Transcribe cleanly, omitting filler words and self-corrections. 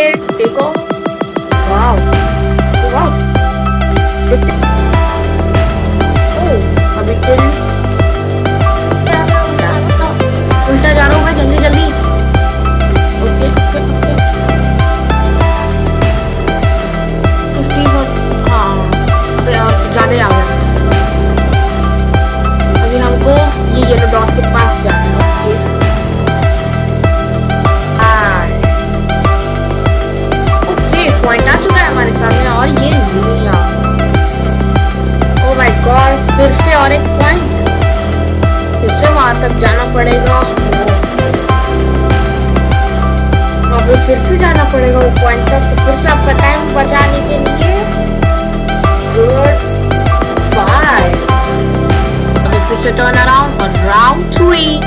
देखो, wow wow, देखते, ओह अभी किल उल्टा जा रहा होगा, जल्दी जल्दी। ओके ओके ओके, 50 हाँ ज्यादा आ रहा है। अभी हमको ये येलो डॉट के पास जाना है। ओके पॉइंट आ चुका है हमारे सामने, और ये लिया। ओह माय गॉड, फिर से और एक पॉइंट, फिर से वहां तक जाना पड़ेगा। अभी फिर से जाना पड़ेगा वो पॉइंट तक, तो फिर से आपका टाइम बचाने के लिए गुड बाय। अभी फिर से टर्न अराउंड फॉर राउंड 3।